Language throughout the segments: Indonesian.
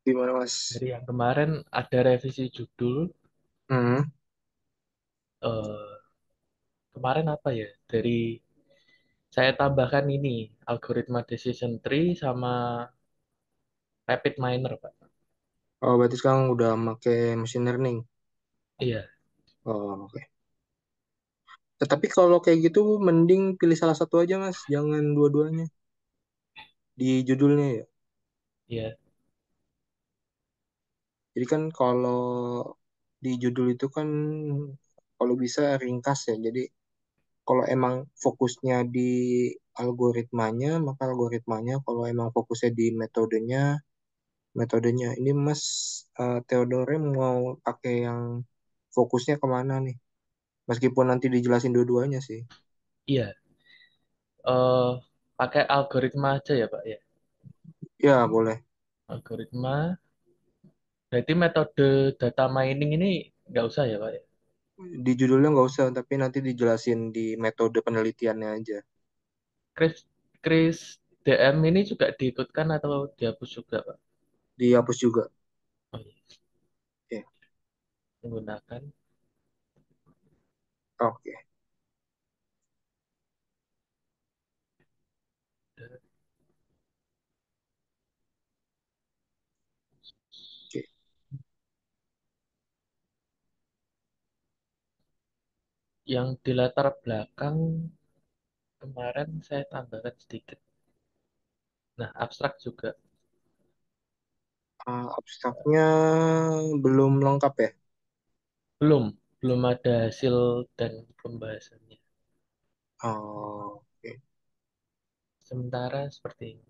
Gimana Mas? Dari yang kemarin ada revisi judul. Hmm. eh, Kemarin apa ya? Dari saya tambahkan ini algoritma decision tree sama rapid miner, Pak. Oh, berarti sekarang udah pakai machine learning. Iya, Oh, oke. Tetapi kalau kayak gitu, mending pilih salah satu aja, Mas. Jangan dua-duanya. Di judulnya ya. iya, Jadi kan kalau di judul itu kan, kalau bisa ringkas ya. Jadi kalau emang fokusnya di algoritmanya, maka algoritmanya. Kalau emang fokusnya di metodenya, metodenya. Ini Mas Theodore mau pakai yang fokusnya kemana nih? Meskipun nanti dijelasin dua-duanya sih. iya. eh Pakai algoritma aja ya, Pak ya. Ya, boleh. Algoritma. Berarti metode data mining ini nggak usah ya, Pak ya. Di judulnya nggak usah, tapi nanti dijelasin di metode penelitiannya aja. Chris, Chris DM ini juga diikutkan atau dihapus juga, Pak? Dihapus juga. Oh, iya. Ya, Menggunakan. oke. Oke. Yang di latar belakang kemarin saya tambahkan sedikit. Nah, abstrak juga. Abstraknya belum lengkap ya? Belum, belum ada hasil dan pembahasannya. Oh, oke. Sementara seperti ini.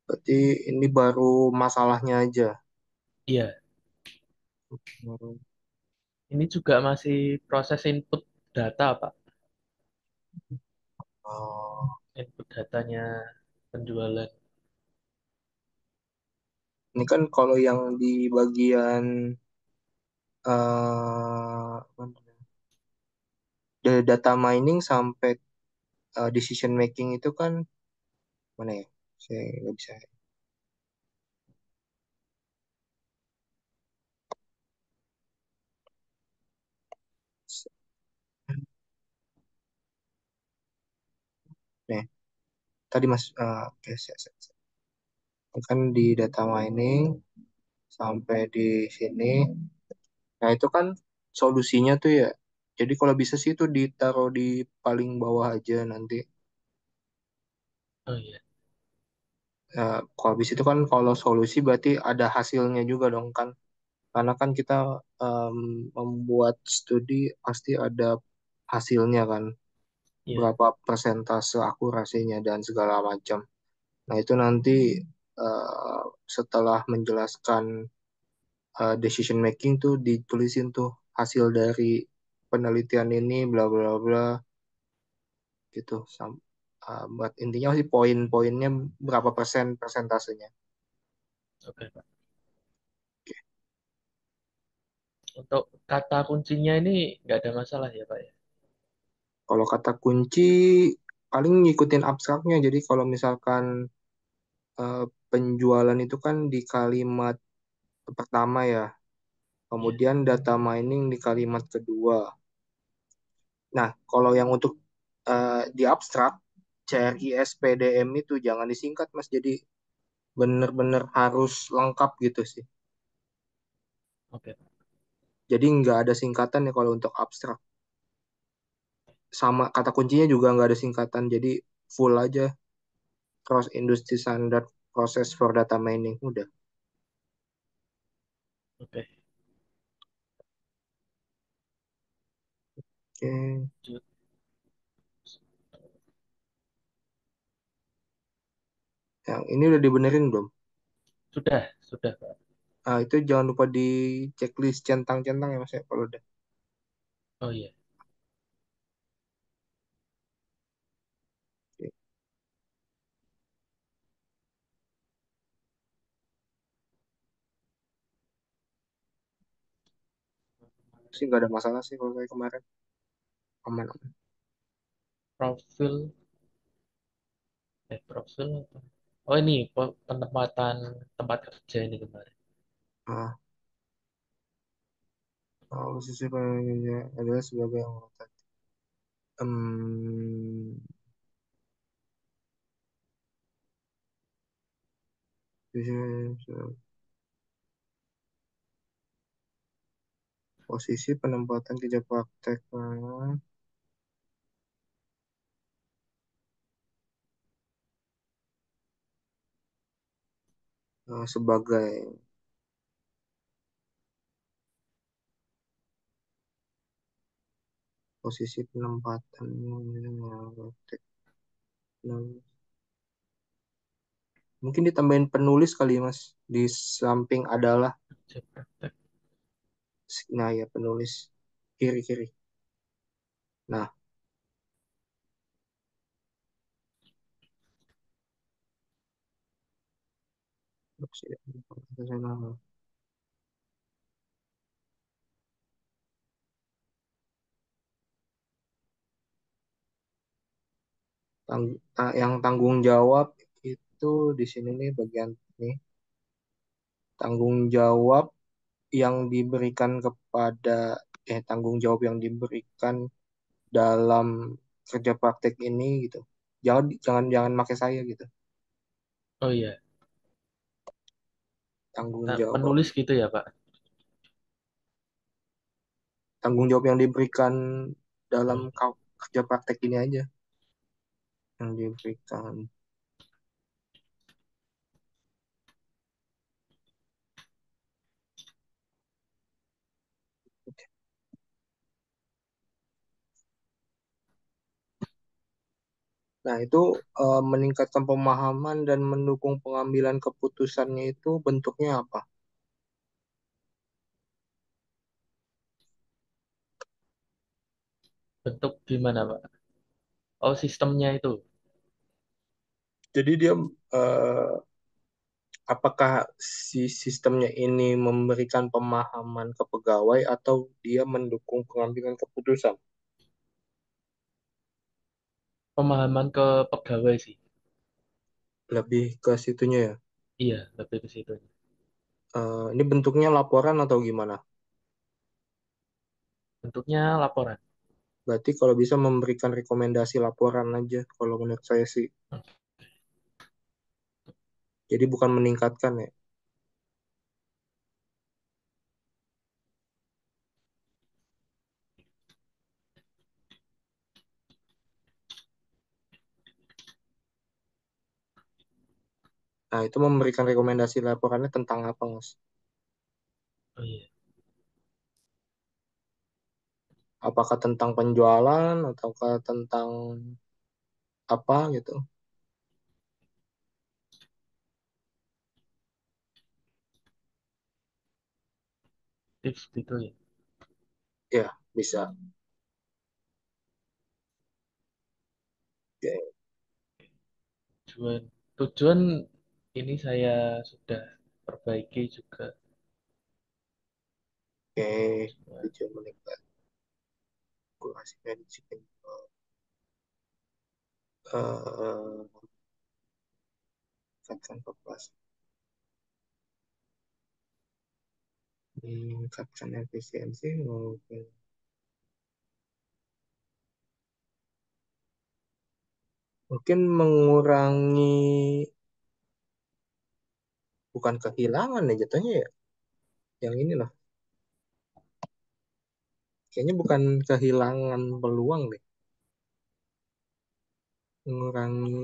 Berarti ini baru masalahnya aja. Iya, Baru. ini juga masih proses input data, Pak. Oh, Input datanya penjualan. ini kan kalau yang di bagian apa namanya, data mining sampai decision making itu kan mana ya? Saya nggak bisa. Nih, tadi Mas, oke, kan di data mining sampai di sini. Nah, itu kan solusinya tuh ya. Jadi kalau bisa sih itu ditaruh di paling bawah aja nanti. Oh iya, Kalau habis itu kan kalau solusi berarti ada hasilnya juga dong kan. Karena kan kita em, membuat studi pasti ada hasilnya kan. iya, Berapa persentase akurasinya dan segala macam. Nah, itu nanti eh, setelah menjelaskan decision making tuh ditulisin tuh hasil dari penelitian ini bla bla bla gitu. Buat intinya sih poin-poinnya berapa persen persentasenya. oke, Pak. Untuk kata kuncinya ini nggak ada masalah ya, Pak ya? Kalau kata kunci paling ngikutin abstraknya. Jadi kalau misalkan penjualan itu kan di kalimat pertama ya, Iya, kemudian data mining di kalimat kedua. Nah, kalau yang untuk di abstrak CRISPDM itu jangan disingkat Mas. Jadi bener-bener harus lengkap gitu sih. oke, Pak. Jadi nggak ada singkatan ya kalau untuk abstrak. Sama kata kuncinya juga nggak ada singkatan. Jadi full aja cross industry standard process for data mining. Udah. Oke, Oke. lanjut. Yang ini udah dibenerin belum? Sudah, Pak. Itu jangan lupa di checklist centang-centang ya Mas ya kalau udah. Oh iya, Oke. Sih nggak ada masalah sih kalau kayak kemarin. Aman, aman. profil, profil apa? Oh ini penempatan tempat kerja ini kemarin. Ah, posisi penelitiannya adalah sebagai anggota. Em, posisi penempatan kerja praktek sebagai posisi penempatan praktek. Mungkin ditambahin penulis kali Mas di samping adalah, Kerja praktek. nah ya penulis kiri kiri. Nah, yang tanggung jawab itu di sini nih bagian nih tanggung jawab yang diberikan kepada tanggung jawab yang diberikan dalam kerja praktek ini gitu. Jangan jangan jangan pakai saya gitu. Oh iya, Tanggung nah, jawab menulis gitu ya Pak. tanggung jawab yang diberikan Oh dalam iya. kerja praktek ini aja yang diberikan. Nah, itu meningkatkan pemahaman dan mendukung pengambilan keputusannya itu bentuknya apa? Bentuk gimana Pak? Oh sistemnya itu. Jadi dia eh, apakah si sistemnya ini memberikan pemahaman ke pegawai atau dia mendukung pengambilan keputusan? Pemahaman ke pegawai sih. Lebih ke situnya ya. Iya, lebih ke situ. Ini bentuknya laporan atau gimana? Bentuknya laporan. Berarti kalau bisa memberikan rekomendasi laporan aja kalau menurut saya sih. Jadi bukan meningkatkan ya. Nah, itu memberikan rekomendasi laporannya tentang apa, Mas? Oh iya, Apakah tentang penjualan ataukah tentang apa gitu? tips gitu ya. Ya, bisa. Oke, Tujuan, tujuan ini saya sudah perbaiki juga. oke. Tujuan meningkat kurasi manajemen. Meningkatkan populasi, meningkatkan efisiensi, mungkin mengurangi, bukan kehilangan ya jatuhnya ya. Yang ini loh, kayaknya bukan kehilangan peluang deh. Mengurangi,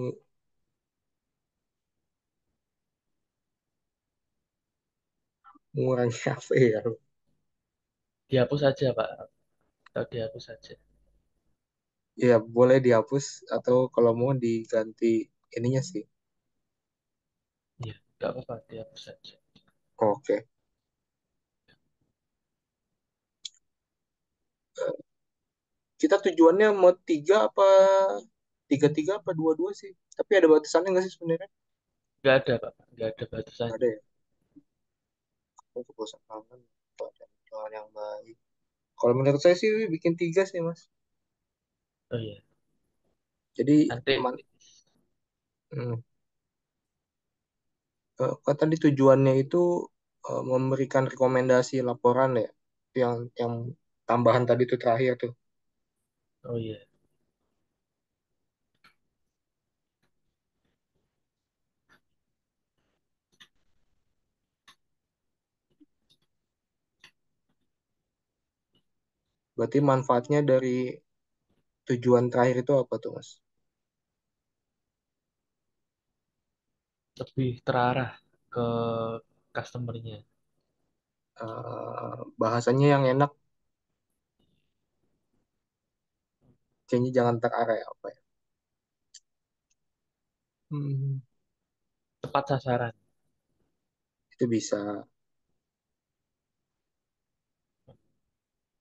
mengurangi apa ya? Dihapus saja Pak, atau dihapus saja. Ya, boleh dihapus atau kalau mau diganti ininya sih. Iya, nggak apa-apa, dihapus saja. Oke. Kita tujuannya mau tiga apa dua-dua sih? Tapi ada batasannya nggak sih sebenarnya? Nggak ada Pak, nggak ada Nggak batasannya. ada ya. Untuk bosan kangen pada jalan yang baik. Kalau menurut saya sih bikin tiga sih mas. Oh iya, Jadi nanti man, hmm, Kan tadi tujuannya itu memberikan rekomendasi laporan ya, yang tambahan tadi itu terakhir tuh. Oh iya. Berarti manfaatnya dari tujuan terakhir itu apa tuh, Mas? Lebih terarah ke customernya. Bahasanya yang enak, kayaknya jangan terarah ya, apa ya? Hmm, Tepat sasaran. itu bisa,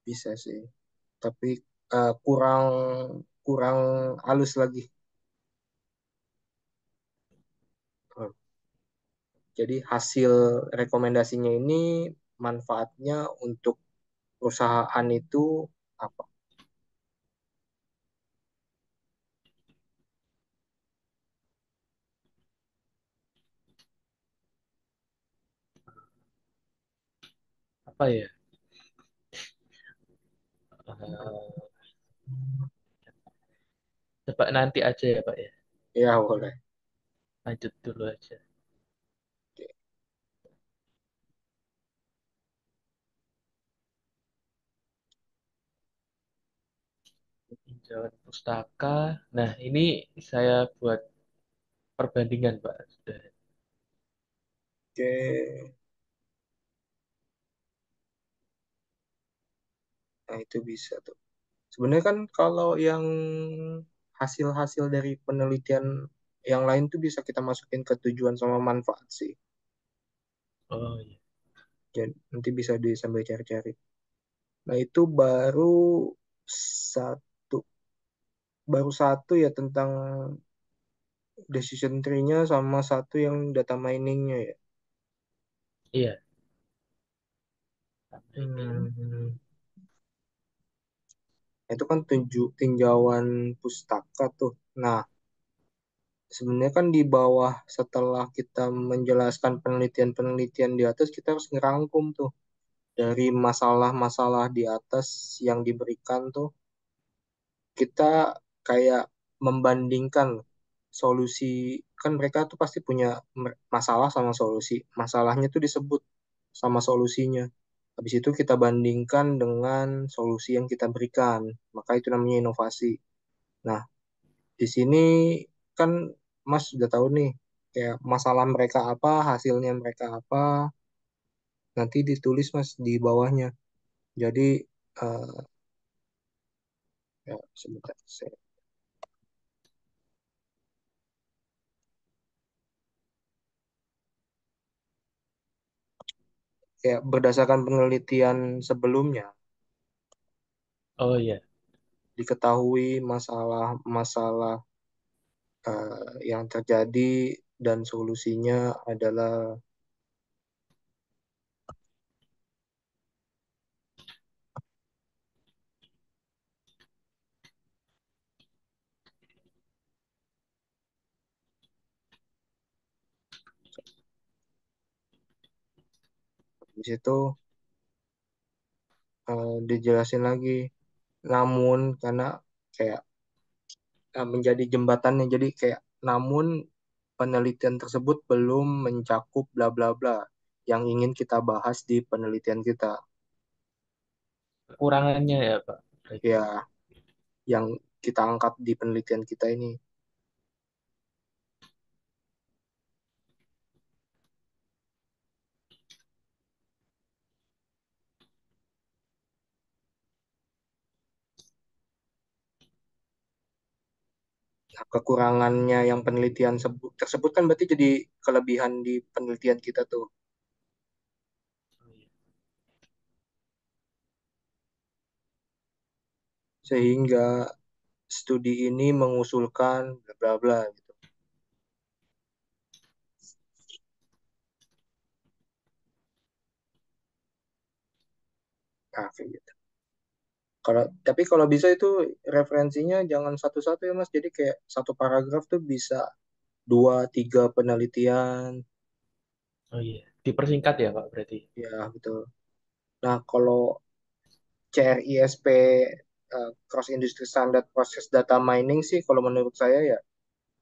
bisa sih. Tapi kurang kurang halus lagi. Hmm. Jadi hasil rekomendasinya ini manfaatnya untuk perusahaan itu apa? Apa ya? Eh, Coba nanti aja ya Pak ya. Ya boleh. Lanjut dulu aja. Oke. Pinjaman pustaka. Nah, ini saya buat perbandingan Pak. Sudah. Oke. Nah itu bisa tuh. Sebenarnya kan kalau yang hasil-hasil dari penelitian yang lain tuh bisa kita masukin ke tujuan sama manfaat sih. Oh iya. Jadi nanti bisa sambil cari-cari. Nah itu satu, baru satu ya tentang decision tree-nya sama satu yang data mining-nya ya. Iya. Sama ini. Hmm. Itu kan tinjauan pustaka tuh. Nah, sebenarnya kan di bawah setelah kita menjelaskan penelitian-penelitian di atas, kita harus ngerangkum tuh dari masalah-masalah di atas yang diberikan tuh, kita kayak membandingkan solusi, kan mereka tuh pasti punya masalah sama solusi. Masalahnya tuh disebut sama solusinya. Habis itu kita bandingkan dengan solusi yang kita berikan. Maka itu namanya inovasi. Nah, di sini kan Mas sudah tahu nih, kayak masalah mereka apa, hasilnya mereka apa, nanti ditulis Mas di bawahnya. Jadi eh, ya sebentar, kayak berdasarkan penelitian sebelumnya Oh iya. diketahui masalah-masalah yang terjadi dan solusinya adalah di situ dijelasin lagi. Namun karena kayak menjadi jembatannya, jadi kayak namun penelitian tersebut belum mencakup bla bla bla yang ingin kita bahas di penelitian kita. Kekurangannya ya Pak. Berarti. Ya, yang kita angkat di penelitian kita ini. Nah, kekurangannya yang penelitian tersebut kan berarti jadi kelebihan di penelitian kita tuh. Oh iya. Sehingga studi ini mengusulkan bla bla bla gitu. Nah, kayak gitu. Tapi kalau bisa itu referensinya jangan satu-satu ya Mas. Jadi kayak satu paragraf tuh bisa dua tiga penelitian Oh iya, dipersingkat ya Pak berarti. Ya, betul. Nah, kalau CRISP, Cross Industry Standard Process Data Mining sih, kalau menurut saya ya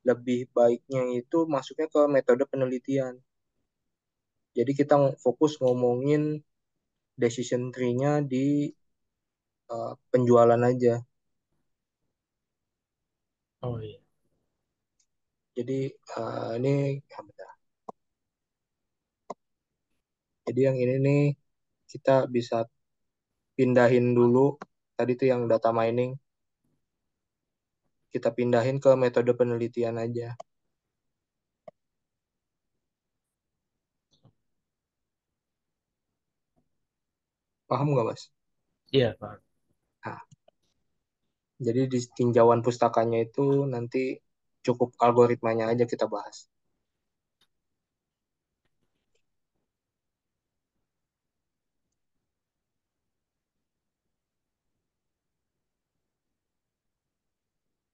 lebih baiknya itu masuknya ke metode penelitian. Jadi kita fokus ngomongin decision tree-nya di penjualan aja. Oh iya, Jadi ini ah, bentar. Jadi yang ini nih kita bisa pindahin dulu. Tadi tuh yang data mining, kita pindahin ke metode penelitian aja. Paham nggak, Mas? iya Pak. Nah, jadi di tinjauan pustakanya itu nanti cukup algoritmanya aja kita bahas.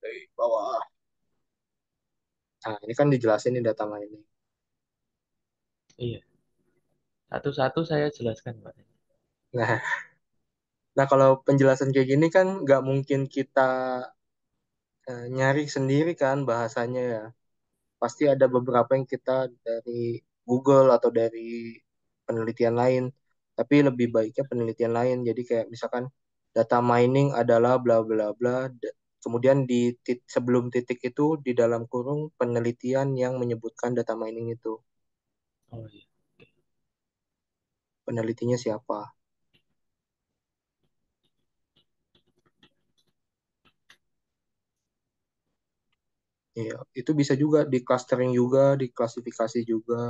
Dari bawah. Nah, ini kan dijelasin nih data mining. Iya, satu-satu saya jelaskan Pak. Nah, nah kalau penjelasan kayak gini kan nggak mungkin kita nyari sendiri kan bahasanya ya. Pasti ada beberapa yang kita dari Google atau dari penelitian lain. Tapi lebih baiknya penelitian lain. Jadi kayak misalkan data mining adalah bla bla bla. Kemudian di sebelum titik itu di dalam kurung penelitian yang menyebutkan data mining itu. Oh iya, Penelitinya siapa? Iya, itu bisa juga di clustering juga, di klasifikasi juga.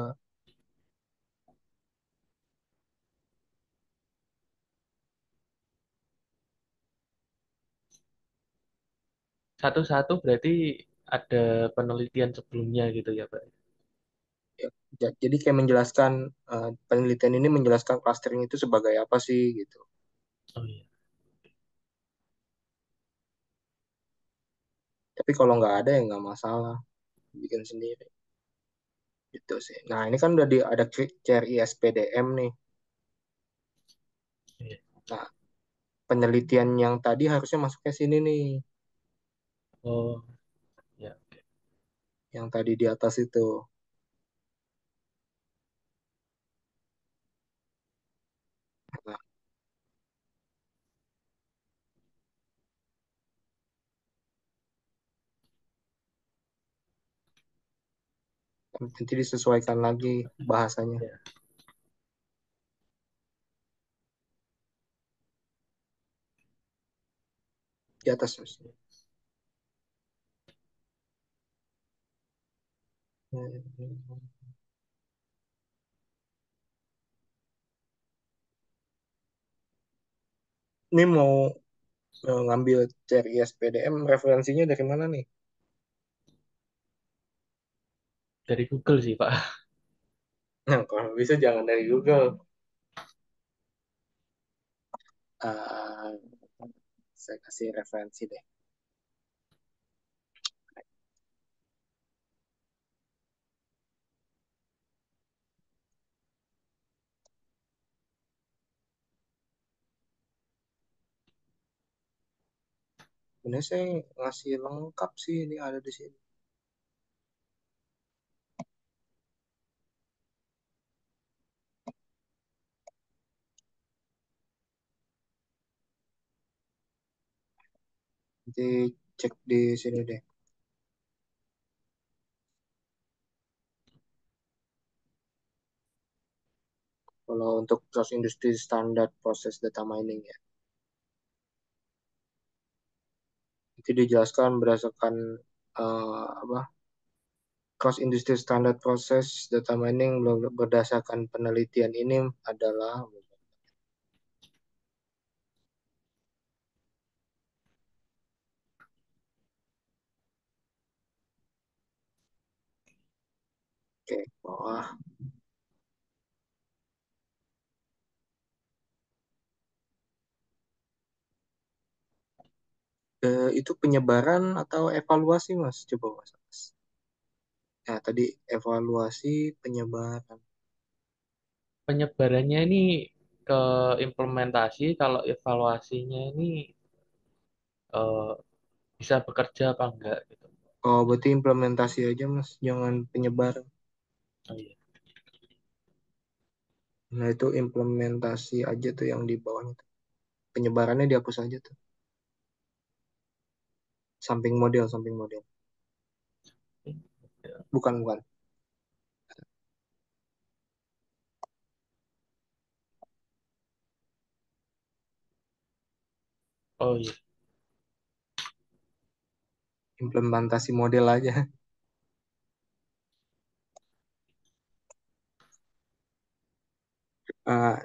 satu-satu berarti ada penelitian sebelumnya gitu ya Pak. Ya, jadi kayak menjelaskan penelitian ini menjelaskan clustering itu sebagai apa sih gitu. Oh iya, Tapi kalau nggak ada ya nggak masalah, bikin sendiri gitu sih. Nah ini kan udah ada CRI SPDM nih. iya. Nah penelitian yang tadi harusnya masuknya sini nih, Oh ya, yang tadi di atas itu. Nah, nanti disesuaikan lagi bahasanya ya. di atas Mas. Ini mau ngambil CRI SPDM referensinya dari mana nih? Dari Google sih Pak. Nah, kalau bisa jangan dari Google. Ah, saya kasih referensi deh. Sebenarnya saya ngasih lengkap sih ini ada di sini. Nanti cek di sini deh. Kalau untuk cross industry standard proses data mining ya, itu dijelaskan berdasarkan apa cross industry standard proses data mining berdasarkan penelitian ini adalah oke bawah itu penyebaran atau evaluasi mas coba mas. Nah tadi evaluasi penyebaran penyebarannya ini ke implementasi, kalau evaluasinya ini eh, bisa bekerja apa enggak gitu. Oh, berarti implementasi aja, Mas. Jangan penyebar. Oh, iya. Nah, itu implementasi aja tuh yang di bawahnya tuh. Penyebarannya dihapus aja tuh. Samping model, samping model. Bukan, bukan. Oh iya, Implementasi model aja.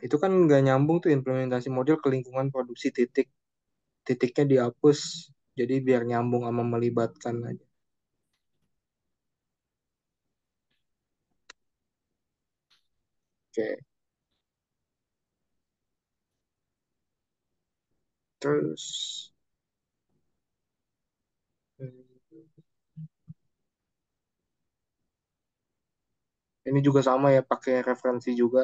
Itu kan nggak nyambung tuh implementasi model ke lingkungan produksi titik. Titiknya dihapus. Jadi biar nyambung sama melibatkan aja. Oke. Terus, ini juga sama ya, pakai referensi juga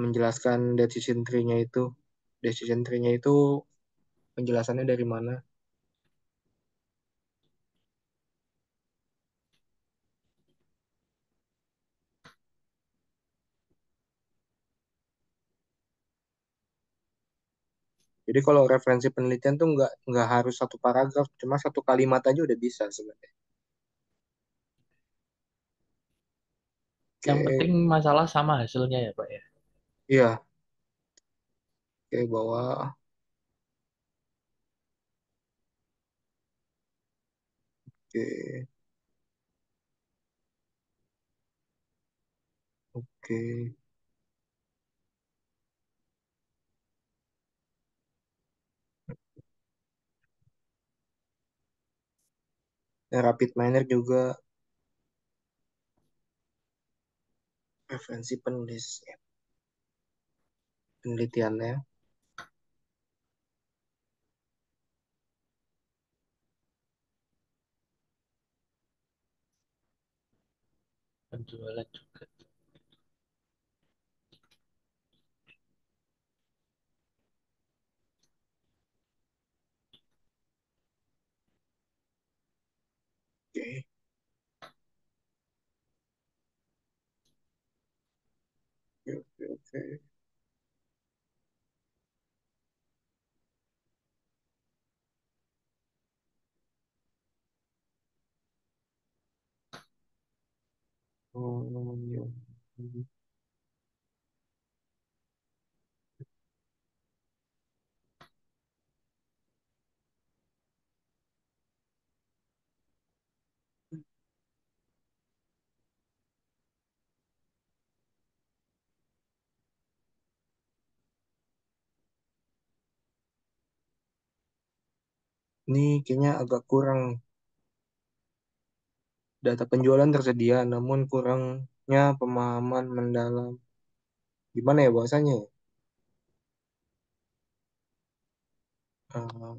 menjelaskan decision tree-nya itu. Decision tree-nya itu penjelasannya dari mana. Jadi kalau referensi penelitian tuh nggak harus satu paragraf, cuma satu kalimat aja udah bisa sebenarnya. yang penting Oke, masalah sama hasilnya ya Pak ya. iya, oke bawah, oke, oke. Nah, rapid miner juga referensi penulis ya, penelitiannya. Penjualan juga. Oke, oke, oke, oke. Oh, iya. Ini kayaknya agak kurang. Data penjualan tersedia, namun kurangnya pemahaman mendalam. Gimana ya bahasanya ya? Eh,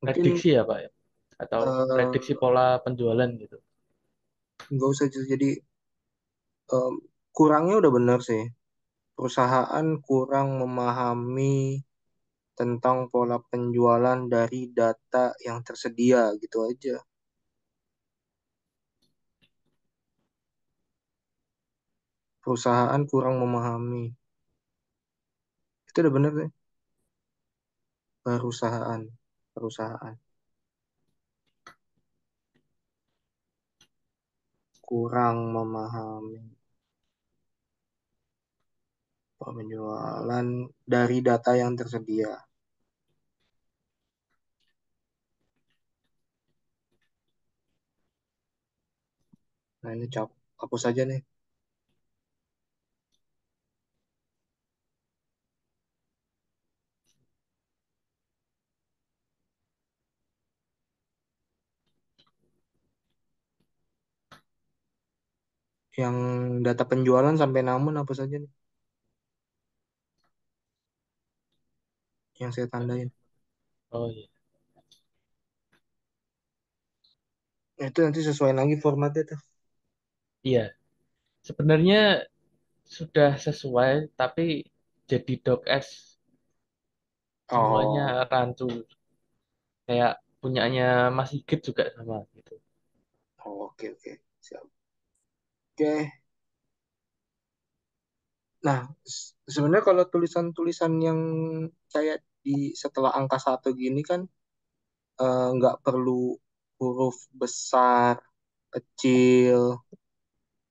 mungkin Prediksi ya Pak ya. Atau prediksi eh, pola penjualan gitu. nggak usah jadi em, kurangnya udah bener sih. Perusahaan kurang memahami tentang pola penjualan dari data yang tersedia gitu aja. Perusahaan kurang memahami. Itu udah bener deh. Perusahaan, perusahaan kurang memahami pola penjualan dari data yang tersedia. Nah ini hapus aja nih. Yang data penjualan sampai namun hapus aja nih. yang saya tandain. Oh iya. Nah, itu nanti sesuai lagi formatnya tuh. Iya, sebenarnya sudah sesuai, tapi jadi docx semuanya Oh, rancu. Kayak punyanya Mas Sigit juga sama gitu. oh, oke oke. Siap. Oke. Nah, sebenarnya kalau tulisan-tulisan yang kayak di setelah angka satu gini kan nggak perlu huruf besar, kecil,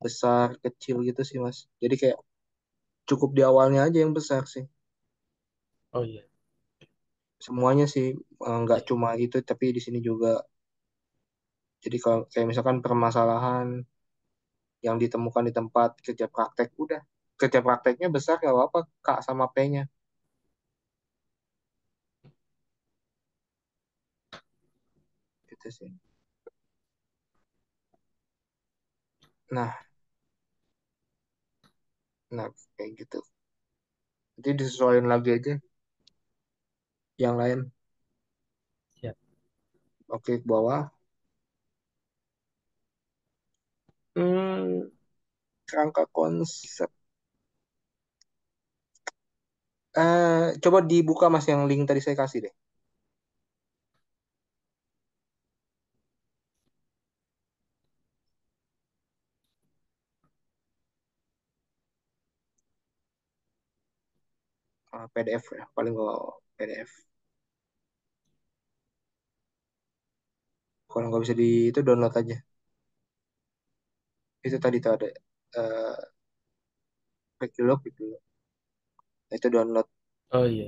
besar, kecil gitu sih Mas. Jadi kayak cukup di awalnya aja yang besar sih. Oh iya, Semuanya sih nggak iya, cuma itu, tapi di sini juga. Jadi kalau kayak misalkan permasalahan yang ditemukan di tempat kerja praktek, udah kerja prakteknya besar nggak apa-apa Kak sama P-nya gitu sih. Nah, nah kayak gitu. Jadi disesuaikan lagi aja yang lain. siap. Oke, ke bawah. Hmm, kerangka konsep. Coba dibuka Mas yang link tadi saya kasih deh. PDF ya, paling kalau PDF. Kalau nggak bisa di itu download aja. Itu tadi tuh ada uh, quick look gitu. Nah, itu download. Oh iya,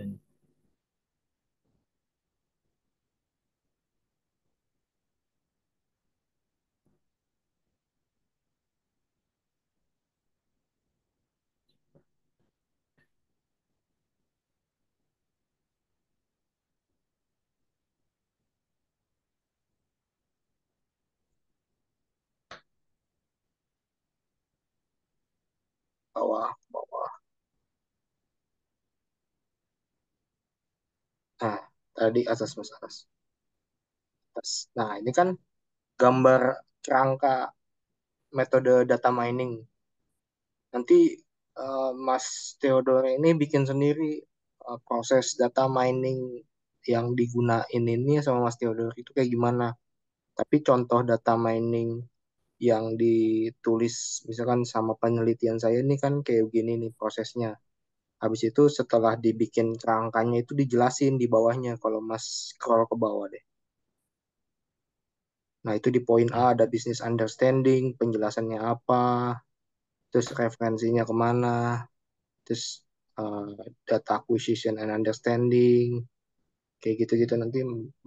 Bawah, bawah. Nah, tadi atas Mas atas. Atas. Nah, ini kan gambar kerangka metode data mining. Nanti Mas Theodore ini bikin sendiri proses data mining yang digunain ini sama Mas Theodore itu kayak gimana. Tapi contoh data mining yang ditulis misalkan sama penelitian saya ini kan kayak gini nih prosesnya. Habis itu setelah dibikin kerangkanya itu dijelasin di bawahnya kalau Mas scroll ke bawah deh. Nah, itu di poin A iya, ada business understanding, penjelasannya apa, terus referensinya kemana, terus data acquisition and understanding, kayak gitu-gitu. Nanti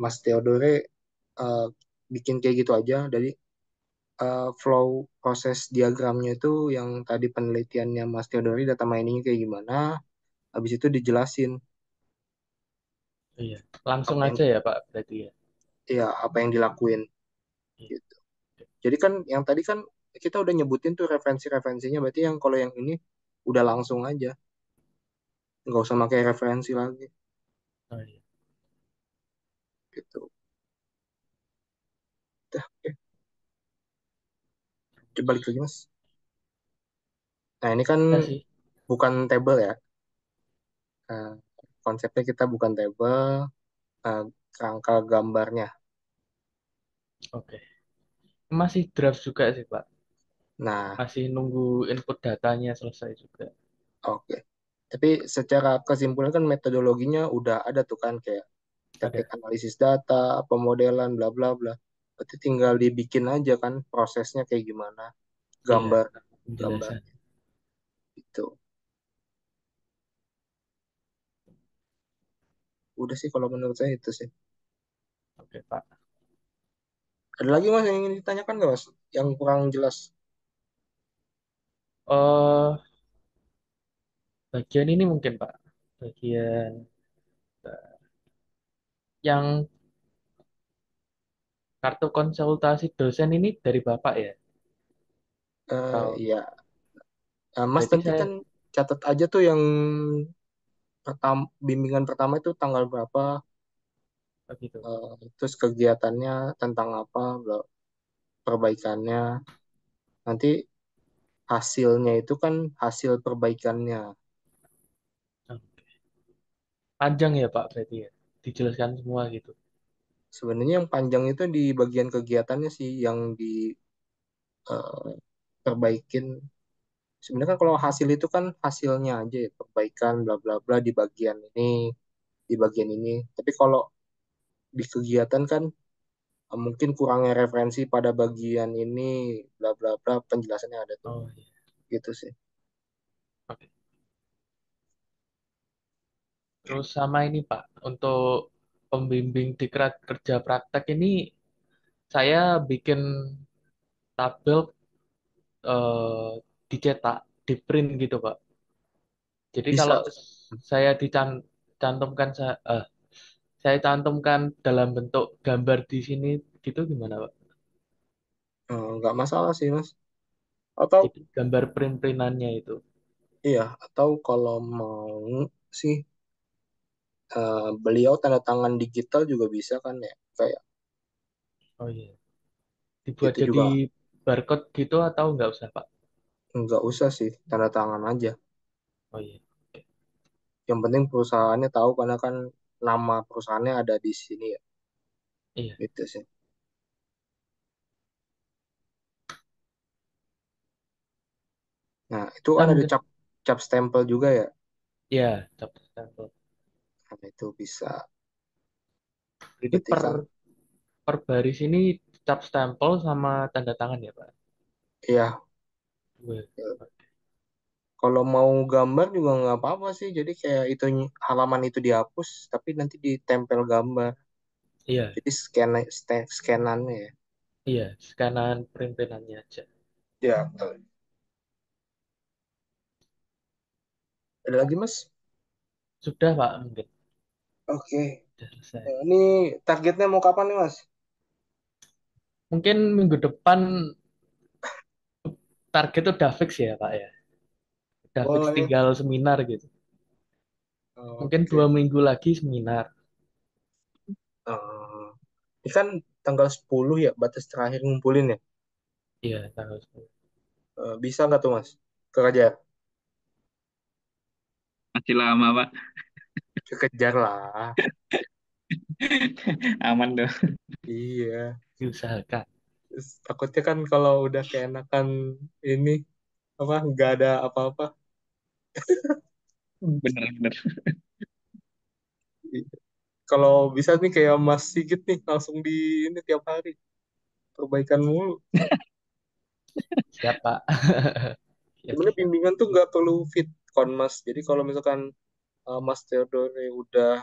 Mas Theodore uh, bikin kayak gitu aja. Dari flow proses diagramnya itu yang tadi penelitiannya Mas Theodore data miningnya kayak gimana, habis itu dijelasin iya. Langsung apa yang aja ya Pak, berarti ya. ya apa yang dilakuin Iya, gitu. Jadi kan yang tadi kan kita udah nyebutin tuh referensi-referensinya, berarti yang kalau yang ini udah langsung aja, nggak usah pakai referensi lagi oh iya. gitu. Udah, oke. Coba balik lagi Mas. Nah ini kan Udah sih, bukan table ya. Eh, Konsepnya kita bukan table, eh, kerangka gambarnya. oke. Masih draft juga sih Pak. Nah, Masih nunggu input datanya selesai juga. oke. Tapi secara kesimpulan kan metodologinya udah ada tuh kan kayak Ada, teknik analisis data, pemodelan, bla bla bla. Berarti tinggal dibikin aja kan prosesnya kayak gimana, iya, gambar gambar penjelasan. itu. Udah sih kalau menurut saya itu sih. Oke Pak. Ada lagi Mas yang ingin ditanyakan nggak Mas? Yang kurang jelas? Oh, bagian ini mungkin Pak. Bagian yang kartu konsultasi dosen ini dari Bapak ya? Atau Iya. Mas berarti nanti saya, kan catat aja tuh yang bimbingan pertama itu tanggal berapa, begitu. terus kegiatannya tentang apa, perbaikannya. Nanti hasilnya itu kan hasil perbaikannya. Panjang ya Pak berarti ya, dijelaskan semua gitu. Sebenarnya yang panjang itu di bagian kegiatannya sih yang diperbaikin. Sebenarnya kan kalau hasil itu kan hasilnya aja ya, perbaikan bla bla bla di bagian ini, di bagian ini. Tapi kalau di kegiatan kan mungkin kurangnya referensi pada bagian ini, bla bla bla, penjelasannya ada tuh. Oh iya. Gitu sih. Oke. Terus sama ini Pak, untuk pembimbing di kerja praktek ini saya bikin tabel eh, dicetak, di print gitu Pak. Jadi kalau Bisa. saya dicantumkan saya cantumkan dalam bentuk gambar di sini gitu gimana Pak? Nggak masalah sih Mas. Atau Jadi gambar print-printannya itu. iya, atau kalau mau sih beliau tanda tangan digital juga bisa kan ya. Kayak Oh iya. Dibuat itu jadi juga barcode gitu atau nggak usah Pak? nggak usah sih tanda tangan aja. Oh iya. Oke. Yang penting perusahaannya tahu karena kan nama perusahaannya ada di sini ya. Iya. Gitu sih. Nah, itu kan Kan ada cap cap stempel juga ya. ya, dapat stempel. Nah, itu bisa. Jadi Berarti per kan per baris ini cap stempel sama tanda tangan ya Pak? iya, Wah, kalau mau gambar juga nggak apa-apa sih. Jadi kayak itu halaman itu dihapus, tapi nanti ditempel gambar. iya, Jadi scanannya ya. iya, skanan print-printannya aja. Ya, betul. Ada lagi Mas? Sudah Pak, mungkin. Oke. Sudah selesai. Ini targetnya mau kapan nih Mas? Mungkin minggu depan target udah fix ya Pak ya. Udah fix Boleh. tinggal seminar gitu. Mungkin Oke. 2 minggu lagi seminar. Eh, ini kan tanggal 10 ya batas terakhir ngumpulin ya. Iya, tanggal 10. Bisa nggak tuh Mas? Kekejar. Masih lama, Pak. Kekejar lah. Aman tuh. Iya. Diusahakan. Terus takutnya kan kalau udah keenakan ini apa nggak ada apa-apa. Bener-bener. Kalau bisa nih kayak Mas Sigit nih langsung di ini tiap hari perbaikan mulu. Siap Pak. Siap, Sebenarnya siap. bimbingan tuh nggak perlu fit Mas. Jadi kalau misalkan Mas Theodore udah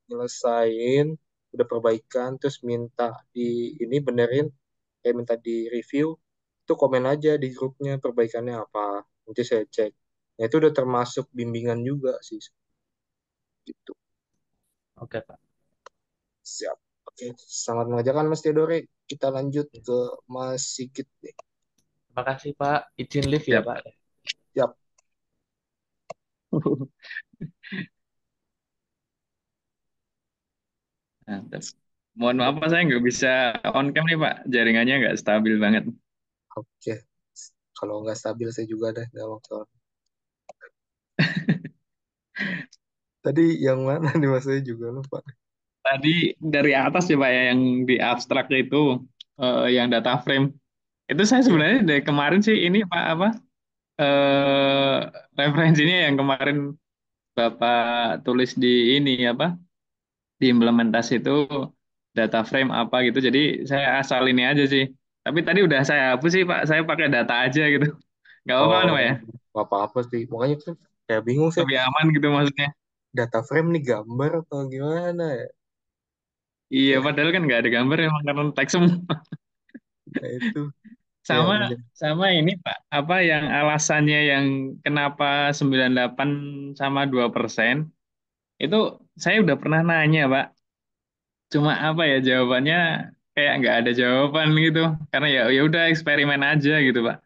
nyelesain, udah perbaikan, terus minta di ini benerin, kayak minta di review, itu komen aja di grupnya perbaikannya apa. Nanti saya cek. Nah itu udah termasuk bimbingan juga sih. Gitu. Oke Pak. Siap. Oke, sangat mengajarkan Mas Theodore. Kita lanjut ke Mas Sigit nih. Terima kasih Pak. Izin live ya Siap. Pak. Siap. Mantap. Mohon maaf, Pak, saya nggak bisa on cam nih, Pak. Jaringannya nggak stabil banget. Oke. Kalau nggak stabil saya juga deh nggak waktu. Tadi yang mana nih Mas saya juga lupa. Tadi dari atas ya, Pak, ya, yang di abstrak itu, yang data frame. Itu saya Iya. sebenarnya dari kemarin sih ini, Pak, apa, eh referensinya yang kemarin Bapak tulis di ini, apa, di implementasi itu data frame apa gitu. Jadi saya asal ini aja sih. Tapi tadi udah saya hapus sih, Pak. Saya pakai data aja gitu. Nggak apa-apa kan, Oh, Pak ya? nggak apa-apa sih. Makanya tuh kayak bingung sih. Lebih aman gitu maksudnya. Data frame nih gambar atau gimana ya? Iya, Ya, padahal kan nggak ada gambar emang karena teks semua. nah itu kayak Sama menjadi. sama ini Pak, apa yang alasannya yang kenapa 98 sama 2% itu saya udah pernah nanya, Pak. Cuma apa ya jawabannya kayak nggak ada jawaban gitu. Karena ya ya udah eksperimen aja gitu, Pak.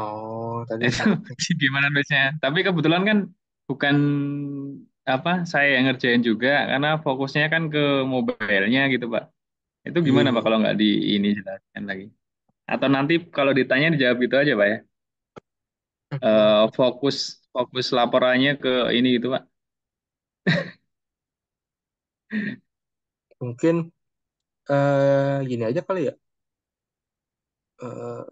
Oh, tadi Itu takutnya. gimana nulisnya. Tapi kebetulan kan bukan apa saya yang ngerjain juga karena fokusnya kan ke mobilenya gitu Pak. Itu gimana Pak Iya. kalau nggak di ini jelaskan lagi? Atau nanti kalau ditanya dijawab gitu aja Pak ya? Fokus fokus laporannya ke ini gitu Pak. Mungkin gini aja kali ya. Eh,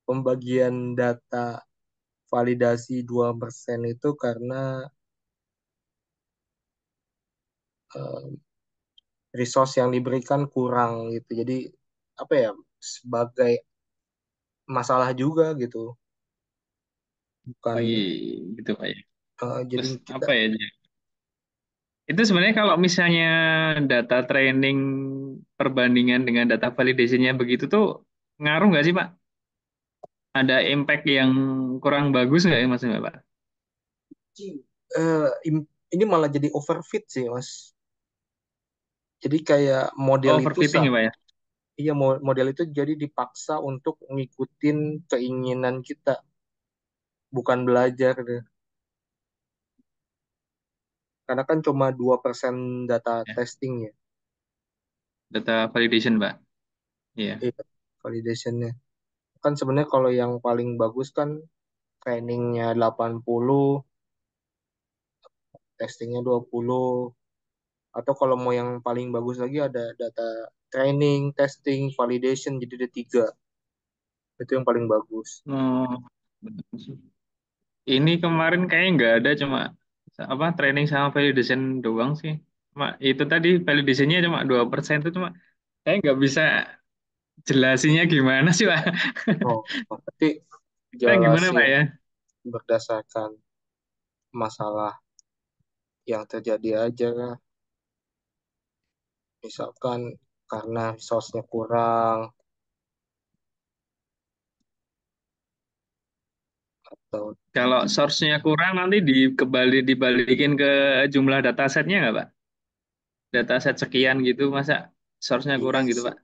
Pembagian data validasi 2% itu karena eh, resource yang diberikan kurang gitu. Jadi apa ya, sebagai masalah juga gitu. Oh iya, Bukan gitu Pak ya. jadi Terus kita apa ya? Itu sebenarnya kalau misalnya data training perbandingan dengan data validasinya begitu tuh ngaruh nggak sih Pak? Ada impact yang kurang bagus nggak ya Mas Pak? ini malah jadi overfit sih Mas. Jadi kayak model itu Overfitting ya Pak ya? iya, model itu jadi dipaksa untuk ngikutin keinginan kita, bukan belajar deh. Karena kan cuma 2% data Ya, testing ya, data validation Pak. Iya. iya, validationnya. Kan sebenarnya kalau yang paling bagus kan trainingnya 80, testingnya 20. Atau kalau mau yang paling bagus lagi ada data training, testing, validation, jadi ada tiga. Itu yang paling bagus. Oh, benar sih. Ini kemarin kayaknya nggak ada cuma apa training sama validation doang sih. Cuma itu tadi validationnya cuma 2% itu cuma saya nggak bisa jelasinnya gimana sih Pak. Oh, berarti Kita gimana Pak jelasin ya? berdasarkan masalah yang terjadi aja lah. Misalkan karena resource-nya kurang atau Kalau source-nya kurang nanti dibalikin ke jumlah datasetnya nggak Pak? Dataset sekian gitu masa source-nya iya kurang gitu sih. Pak?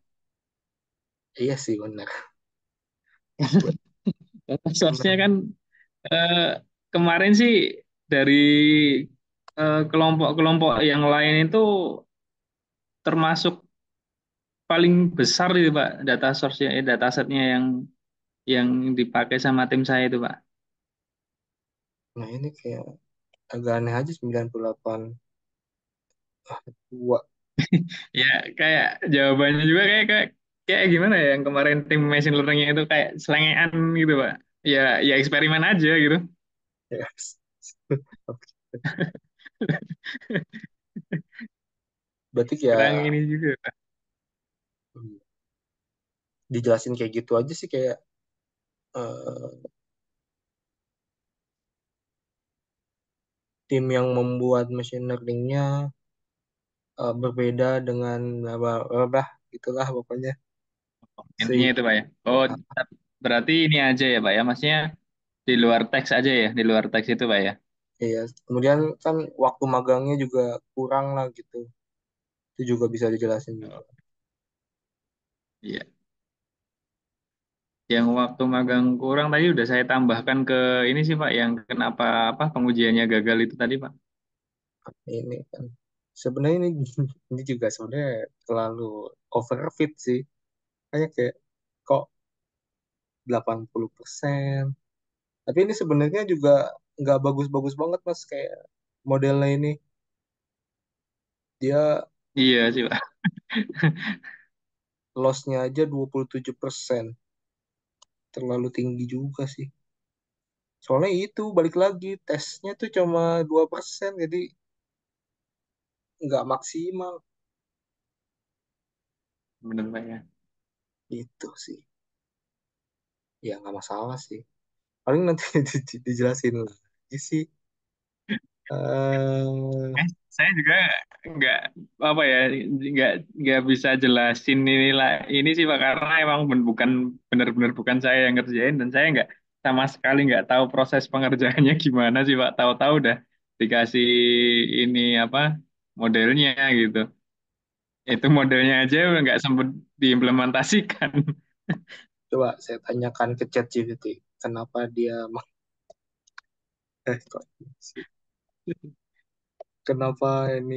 Iya sih benar. Source-nya Benar. kan eh, kemarin sih dari kelompok-kelompok yang lain itu termasuk paling besar itu Pak data source-nya datasetnya yang dipakai sama tim saya itu Pak. Nah ini kayak agak aneh aja 98 dua. Ya kayak jawabannya juga kayak kayak gimana ya yang kemarin tim machine learning itu kayak selengean gitu Pak. Ya ya eksperimen aja gitu. Ya. Oke. Berarti ya Kurang ini juga Pak. dijelasin kayak gitu aja sih, kayak eh, tim yang membuat machine learningnya berbeda dengan bla bla bla bla, gitulah pokoknya Intinya sih. itu Pak ya. Oh berarti ini aja ya Pak ya. Maksudnya di luar teks aja ya, di luar teks itu Pak ya. Iya, kemudian kan waktu magangnya juga kurang lah gitu. Itu juga bisa dijelasin juga. Oh, iya. Yang waktu magang kurang tadi udah saya tambahkan ke ini sih Pak, yang kenapa apa pengujiannya gagal itu tadi Pak. Ini kan sebenarnya ini ini juga sebenarnya terlalu overfit sih. Kayak kok 80%. Tapi ini sebenarnya juga nggak bagus-bagus banget Mas, kayak modelnya ini. Dia Iya sih Pak. loss-nya aja 27%. Terlalu tinggi juga sih. Soalnya itu balik lagi tesnya tuh cuma 2%, jadi nggak maksimal. Bener Pak ya. Itu sih. Ya nggak masalah sih. Paling nanti dijelasin lagi sih. eh Saya juga nggak apa ya nggak nggak bisa jelasin inilah ini sih Pak karena emang bukan benar-benar bukan saya yang ngerjain dan saya nggak sama sekali nggak tahu proses pengerjaannya gimana sih Pak. Tahu-tahu udah dikasih ini apa modelnya gitu. Itu modelnya aja nggak sempat diimplementasikan. Coba saya tanyakan ke ChatGPT, kenapa dia kok sih? Kenapa ini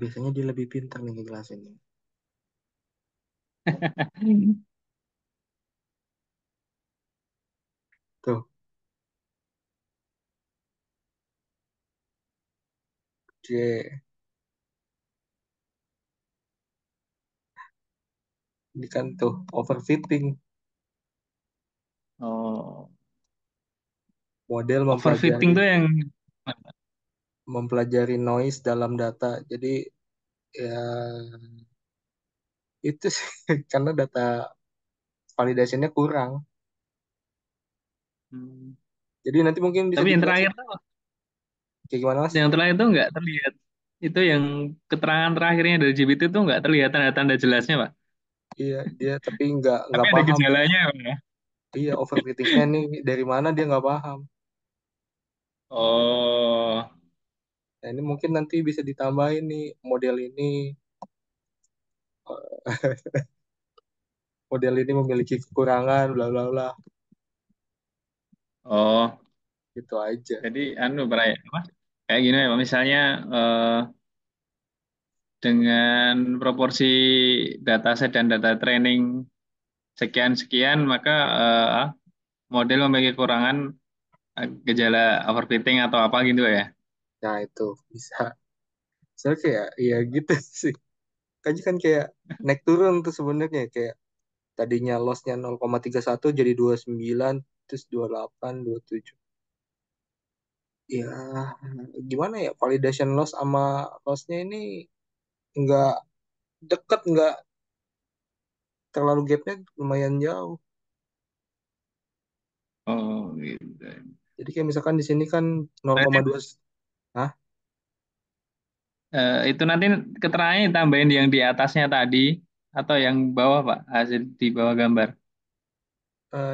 biasanya dia lebih pintar nih ngejelasinnya. Tuh, dia ini kan tuh overfitting, Oh, model overfitting mempelajari tuh yang mempelajari noise dalam data. Jadi ya itu sih karena data validasinya kurang. Hmm. Jadi nanti mungkin bisa Tapi dijelasin kayak gimana Mas? yang terakhir tuh nggak terlihat. Itu yang keterangan terakhirnya dari GPT itu nggak terlihat tanda-tanda jelasnya, Pak. Iya, dia tapi nggak Tapi ada paham. gejalanya, Pak, ya. Iya, overfittingnya nih dari mana dia nggak paham. Oh, Nah, ini mungkin nanti bisa ditambahin nih model ini model ini memiliki kekurangan bla bla bla oh, gitu aja. jadi anu, Pak, ya, apa? Kayak gini ya, Pak. Misalnya dengan proporsi dataset dan data training sekian-sekian, maka model memiliki kekurangan gejala overfitting atau apa gitu ya. Nah, itu bisa. Soalnya kayak ya gitu sih. Kan kayak naik turun tuh sebenarnya kayak tadinya lossnya 0,31 jadi 29 terus 28 27. Ya gimana ya validation loss sama lossnya ini nggak deket, nggak terlalu gapnya lumayan jauh. Oh, gitu. Jadi kayak misalkan di sini kan 0,2. Hah? Itu nanti keterangannya ditambahin yang di atasnya tadi atau yang bawah, Pak, hasil di bawah gambar.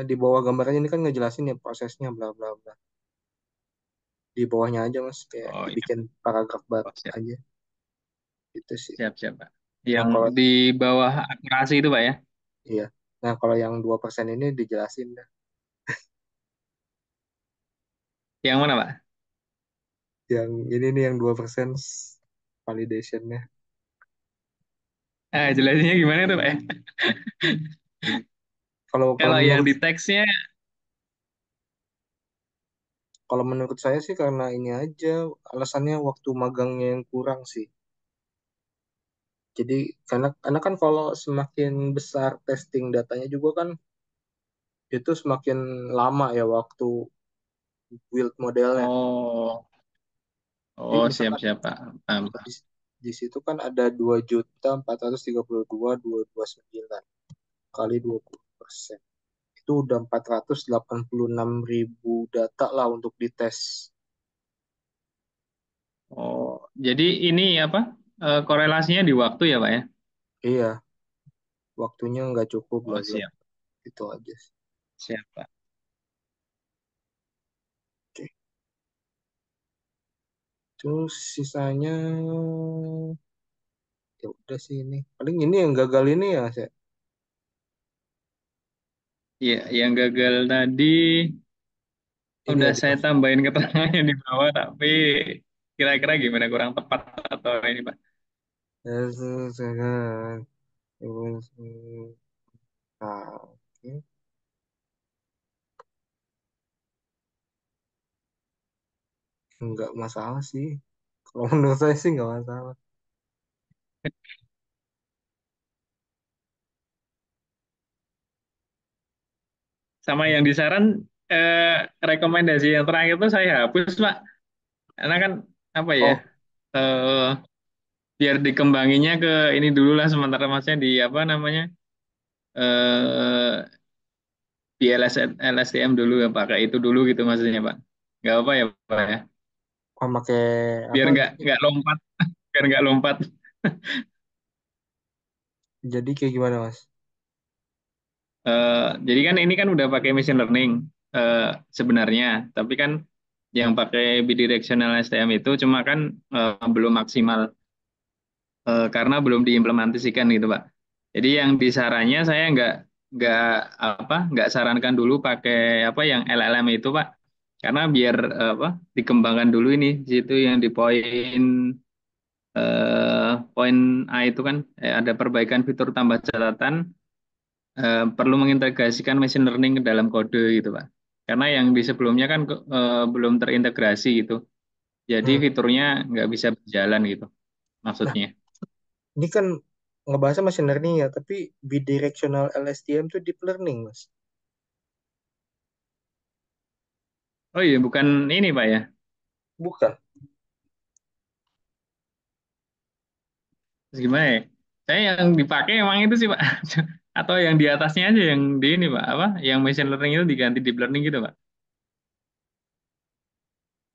Di bawah gambarnya ini kan ngejelasin ya prosesnya bla bla bla. Di bawahnya aja Mas kayak Oh iya, dibikin paragraf baru oh, siap, aja gitu sih. siap, siap, Pak. Nah Yang kalau di bawah akurasi itu, Pak, ya. iya, nah kalau yang 2% ini dijelasin dah. Yang mana, Pak? Yang ini nih yang 2% validationnya. Jelasinnya gimana tuh, Pak, ya? Kalau kalau Kalau yang menurut di teksnya, kalau menurut saya sih karena ini aja alasannya waktu magangnya yang kurang sih. Jadi karena kan kalau semakin besar testing datanya juga kan itu semakin lama ya waktu build modelnya. oh, Jadi oh, siap, misalkan siap, Pak. Paham, di, paham. di situ kan ada 2.432.229 kali 20%. Itu udah 486.000 data lah untuk dites. Oh, jadi ini apa? Korelasinya di waktu ya, Pak, ya? Iya, waktunya nggak cukup bla Oh, bla. siap, Itu aja sih. siap, Pak. Oke. Terus sisanya ya udah sih ini. Paling ini yang gagal ini ya, saya. Iya, yang gagal tadi Ini udah ya saya tambahin keterangannya di bawah, tapi kira-kira gimana, kurang tepat atau ini, Pak? Nah, oke. Nggak masalah sih. Kalau menurut saya sih nggak masalah. Sama yang disaran, rekomendasi yang terakhir itu saya hapus, Pak. Karena kan apa ya? Oh, eh Biar dikembanginya ke ini dulu lah, sementara masnya di apa namanya? eh di LSTM dulu ya, pakai itu dulu gitu maksudnya, Pak. Nggak apa ya, Pak, ya. Oh, pakai biar apa nggak gitu? nggak lompat, biar nggak lompat. Jadi kayak gimana, Mas? Eh, jadi kan ini kan udah pakai machine learning eh, sebenarnya, tapi kan yang pakai bidirectional STM itu cuma kan belum maksimal karena belum diimplementasikan gitu Pak. Jadi yang disarannya saya nggak nggak sarankan dulu pakai apa yang LLM itu Pak, karena biar apa dikembangkan dulu ini di situ yang di poin A itu kan ada perbaikan fitur tambah catatan perlu mengintegrasikan machine learning ke dalam kode gitu Pak. Karena yang di sebelumnya kan belum terintegrasi gitu. Jadi Hmm. fiturnya nggak bisa berjalan gitu Nah, maksudnya. ini kan ngebahasnya machine learning ya, tapi bidirectional LSTM itu deep learning, Mas. Oh iya, bukan ini Pak ya. Bukan. Terus gimana ya? Saya yang dipakai emang itu sih Pak. Atau yang di atasnya aja yang di ini Pak, apa? Yang machine learning itu diganti deep learning gitu Pak.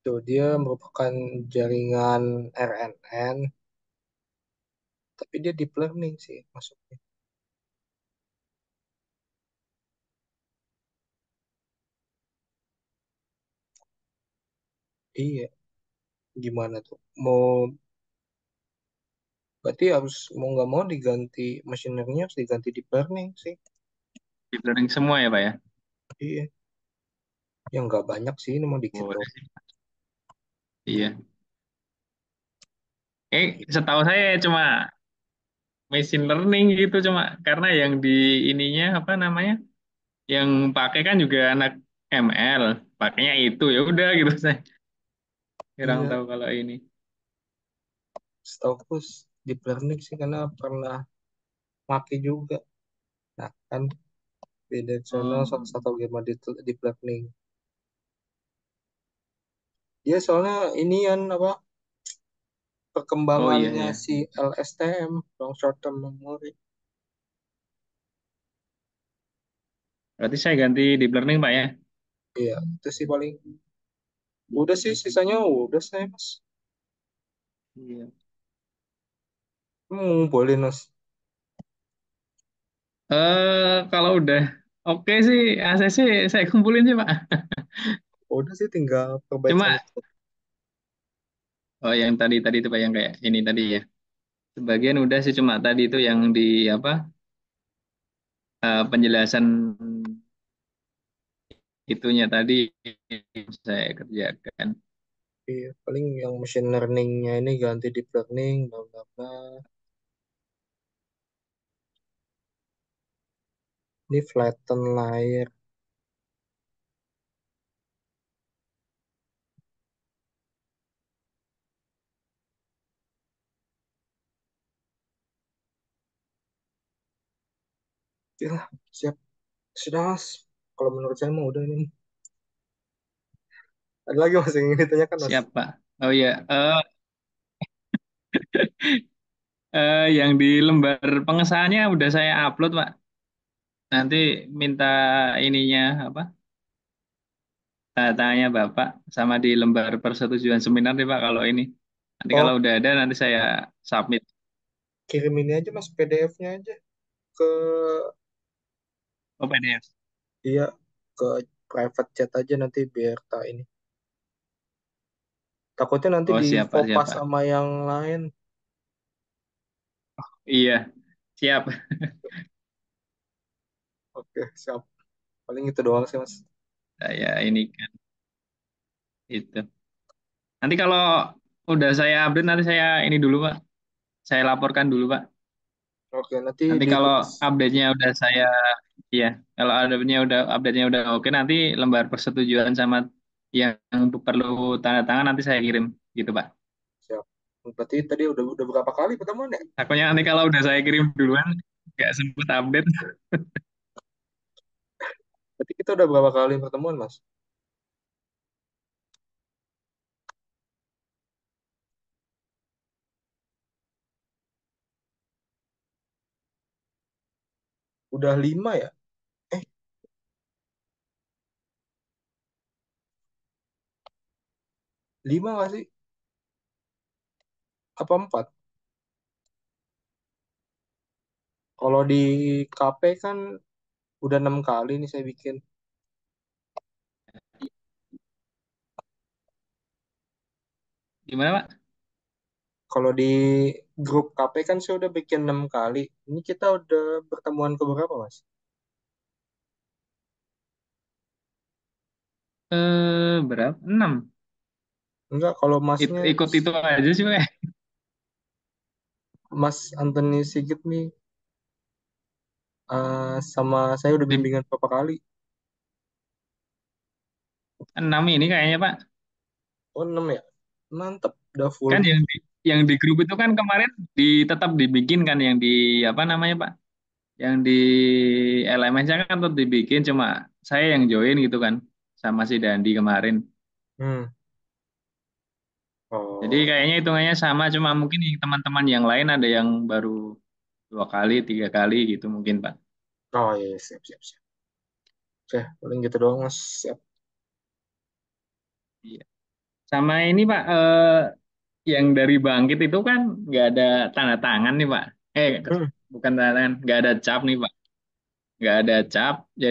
Tuh, dia merupakan jaringan RNN, tapi dia deep learning sih masuknya. Iya, gimana tuh? Berarti harus mau nggak mau diganti machine learning harus diganti deep learning sih. Deep learning semua ya Pak ya. Iya, yang nggak banyak sih, ini mau dikit Boleh dong. sih. Iya. Setahu saya cuma machine learning gitu cuma karena yang di ininya apa namanya? Yang pakai kan juga anak ML, pakainya itu ya udah gitu saya kurang Iya, tahu kalau ini. setahu deep learning sih karena pernah pakai juga. Nah, kan beda channel Oh, salah satu game deep learning. Dia soalnya ini kan apa oh iya perkembangannya ya. si LSTM, long short term memory. Berarti saya ganti deep learning Pak ya. Iya, itu sih paling. Udah sih, sisanya udah saya mas. Iya. Boleh mas. Kalau udah oke sih ACC saya kumpulin sih Pak. Udah sih tinggal perbaikan. Cuma oh yang tadi tadi itu Pak yang kayak ini tadi ya. Sebagian udah sih cuma tadi itu yang di apa penjelasan itunya tadi saya kerjakan. Iya, paling yang machine learningnya ini ganti deep learning, bla bla bla. Ini flatten layer. Ya, siap. Sudah mas. Kalau menurut saya mah udah ini. Ada lagi mas yang ingin ditanyakan mas? Siap Pak. Oh iya, yang di lembar pengesahannya udah saya upload Pak. Nanti minta ininya apa? Tanya Bapak sama di lembar persetujuan seminar nih Pak kalau ini. Nanti kalau Oh, udah ada nanti saya submit. kirim ini aja mas PDF-nya aja ke Oh PDF. dia ke private chat aja nanti biar tak ini. Takutnya nanti Oh di siap Pak, siap Vopas Pak. sama yang lain. Iya, siap. Oke, siap. Paling itu doang sih mas. Saya ini kan itu. Nanti kalau udah saya update nanti saya ini dulu Pak. Saya laporkan dulu Pak. Oke, nanti Nanti kalau ditulis. update-nya udah saya iya, kalau update-nya udah oke nanti lembar persetujuan sama yang perlu tanda tangan nanti saya kirim gitu Pak. Siap. Berarti tadi udah berapa kali pertemuan ya? Takutnya nanti kalau udah saya kirim duluan nggak sempet update. Berarti kita udah berapa kali pertemuan, Mas? Udah 5 ya? Eh, 5 nggak sih? apa 4? Kalau di KP kan udah 6 kali nih saya bikin. Gimana Pak? Kalau di grup KP kan saya udah bikin 6 kali. Ini kita udah pertemuan ke berapa, Mas? Berapa? 6. Enggak, kalau masnya, Ikut itu aja sih Pak. Mas Anthony Sigit nih, sama saya udah Di bimbingan berapa kali? 6 ini kayaknya Pak. Oh, 6 ya? Mantep, udah full. Kan yang di grup itu kan kemarin tetap dibikin kan yang di apa namanya Pak? Yang di LMS-nya kan tetap dibikin cuma saya yang join gitu kan sama si Dandi kemarin. Hmm. Jadi Oh, kayaknya hitungannya sama cuma mungkin yang teman-teman yang lain ada yang baru 2 kali, 3 kali gitu mungkin Pak. oh iya, iya, siap, siap, siap. Oke, paling gitu doang, Mas. Siap. Iya. Sama ini Pak, yang dari Bangkit itu kan nggak ada tanda tangan nih Pak. Hmm. Bukan tanda tangan, nggak ada cap nih Pak. Nggak ada cap.